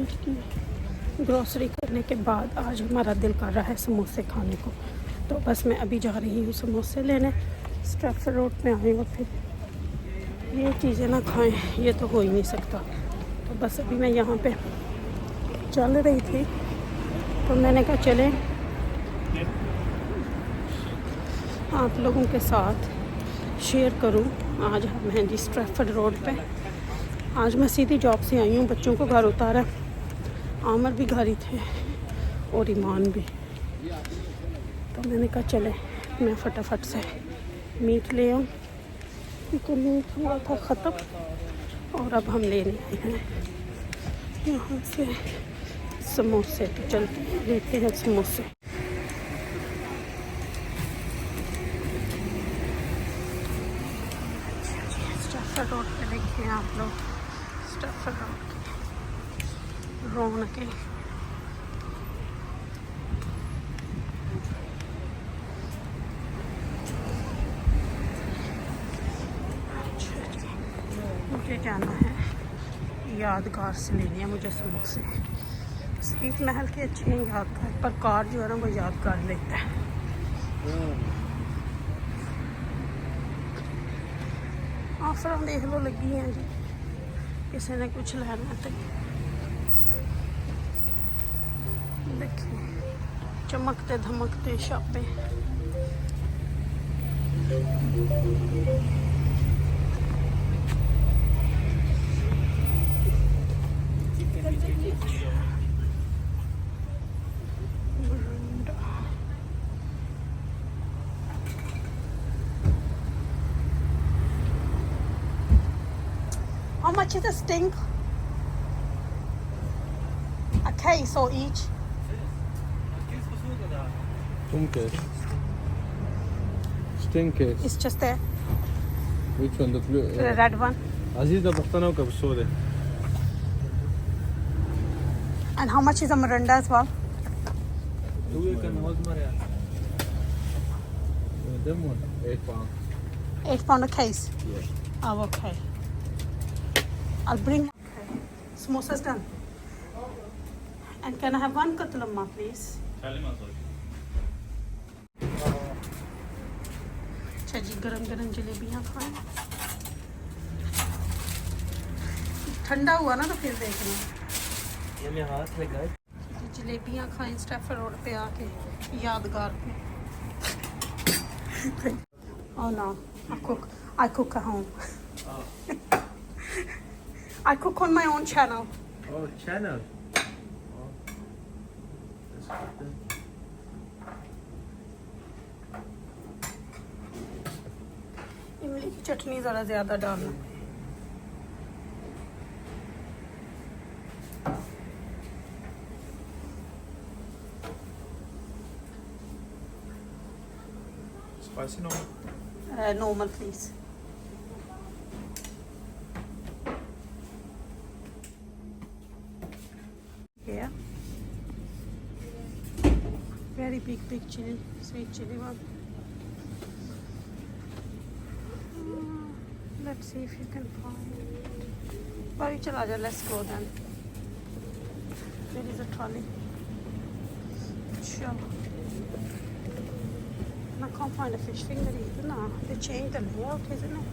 Lunch की grocery करने के बाद आज हमारा दिल कर रहा है समोसे खाने को, तो बस मैं अभी जा रही हूँ समोसे लेने। स्ट्रैफर्ड रोड में आई और फिर ये चीज़ें ना खाएं, ये तो हो ही नहीं सकता। तो बस अभी मैं यहाँ पे चल रही थी, तो मैंने कहा चलें आप लोगों के साथ शेयर करूं। आज हम हैं जी स्ट्रैफर्ड रोड पे। आज मैं सीधी जॉब से आई हूँ, बच्चों को घर उतारा, आमर भी घर ही थे और ईमान भी। तो मैंने कहा चले मैं फटाफट से मीट ले आऊँ, क्योंकि मीट हुआ था ख़त्म और अब हम लेने आए हैं यहाँ से समोसे। तो चलते लेते हैं समोसे। स्ट्रैफर्ड रोड पे देखिए आप लोग, स्ट्रैफर्ड रोड की रौनकें। मुझे जाना है यादगार से लेने हैं मुझे समोसे। स्वीट महल के अच्छे हैं यादगार, पर कार जो है ना वो यादगार लेता है। ऑफर देख लो लगी हैं जी, किसी ने कुछ लेना है तो देखिए चमकते धमकते छापे। How much is a sting? A case or each? Sting case. It's just there. Which one? The blue? The red one. Aziz da bastana ka soda. And how much is a Miranda as well? Them one, £8. £8 a case. Yeah. Oh, okay. I'll bring. Okay. Samosa's done. And can I have one katlamma, please? अच्छा जी, गरम गरम जलेबियाँ खाएं। ठंडा हुआ ना तो फिर देखना। ये मेरे हाथ लगा है। जलेबियाँ खाएं स्ट्रैफर्ड रोड पे आके यादगार पे। Oh no, I cook at home. I cook on my own channel. Oh, channel. Oh. That's good then. इमली की चटनी ज़रा ज़्यादा डालना। Spicy normal? Normal, please. Yeah. Very big chili, sweet chili one. Let's see if you can find it. Bari chala ja, let's go then. There is a trolley. Sure. I can't find a fish finger either. No, they changed the layout, isn't it?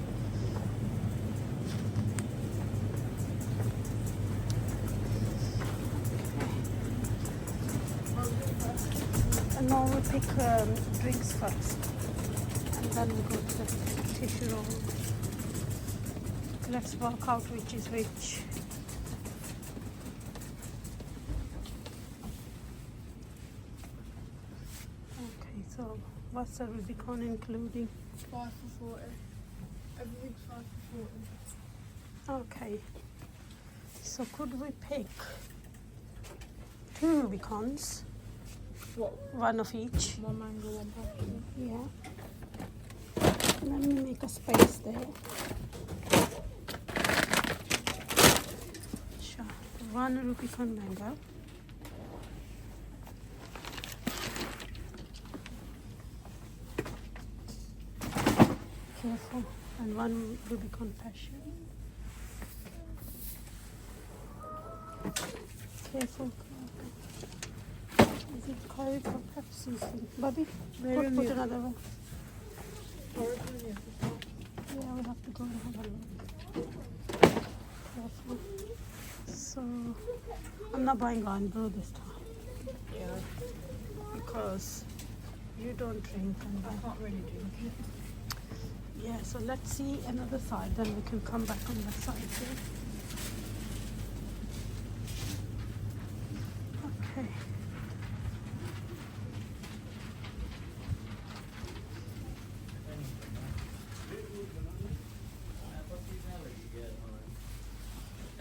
And now we pick drinks first, and then we go to the tissue roll. Let's work out which is which. Okay, so what's the Rubicon including? 5 for 40. Everything's 5 for 40. Okay, so could we pick 2 Rubicons? What? One of each. One mango, one pumpkin. Yeah. Let me make a space there. Sure. One Rubicon mango. Careful. And one Rubicon passion. Careful. Is it Coke or Pepsi? Bobby, put another one. Yeah, we have to go and have a look. Careful. So, I'm not buying on brew this time. Yeah. Because you don't drink and I can't really drink it. yeah, so let's see another side, then we can come back on that side too. Okay.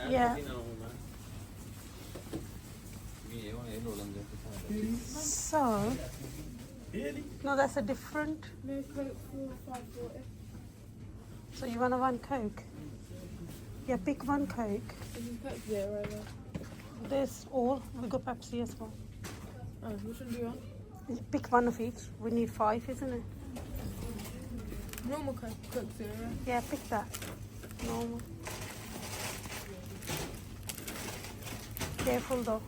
Yeah. So, no, that's a different. No Coke for $5.40. So you want a one Coke? Yeah, pick one Coke. And you Coke Zero there. This all. We got Pepsi as well. Oh, which one do you want? Pick one of each. We need 5, isn't it? Normal Coke Zero. Yeah, pick that. Normal. Careful though.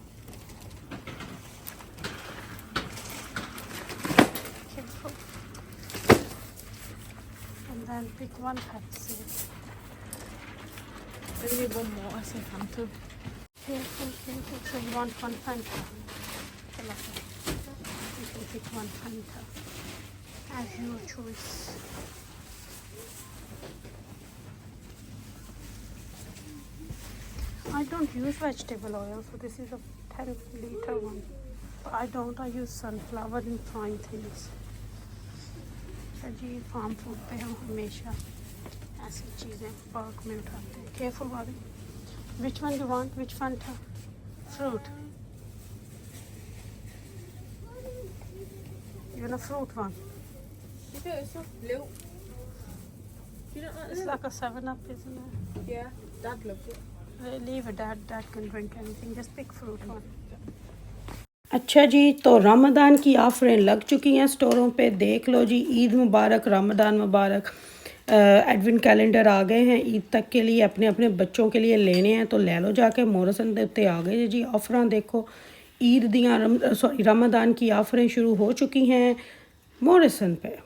Careful. And then pick one Pepsi. Maybe need one more. I say Fanta. Careful, careful. So you want one Fanta? You can pick one Fanta. As your choice. I don't use vegetable oil, so this is a 10-liter one. But I use sunflower in frying things. जी farm food पे हम हमेशा ऐसी चीज़ें park में उठाते हैं. Careful, Bobby. Which one do you want? Which Fanta? Fruit. You want a fruit one? Yeah, it's not milk. You don't like It's milk? like a 7-Up, isn't it? Yeah, Dad loves it. Leave it. Dad can drink anything. Just pick fruit one. अच्छा जी, तो रमज़ान की ऑफरें लग चुकी हैं स्टोरों पे. देख लो जी, ईद मुबारक, रमज़ान मुबारक. Advent calendar आ गए हैं ईद तक के लिए. अपने अपने बच्चों के लिए लेने हैं तो ले लो जाके. मोरसन दे उत्ते आ गए जी ऑफरां. देखो ईद दियां रमज़ान की ऑफरें शुरू हो चुकी हैं मोरसन पे.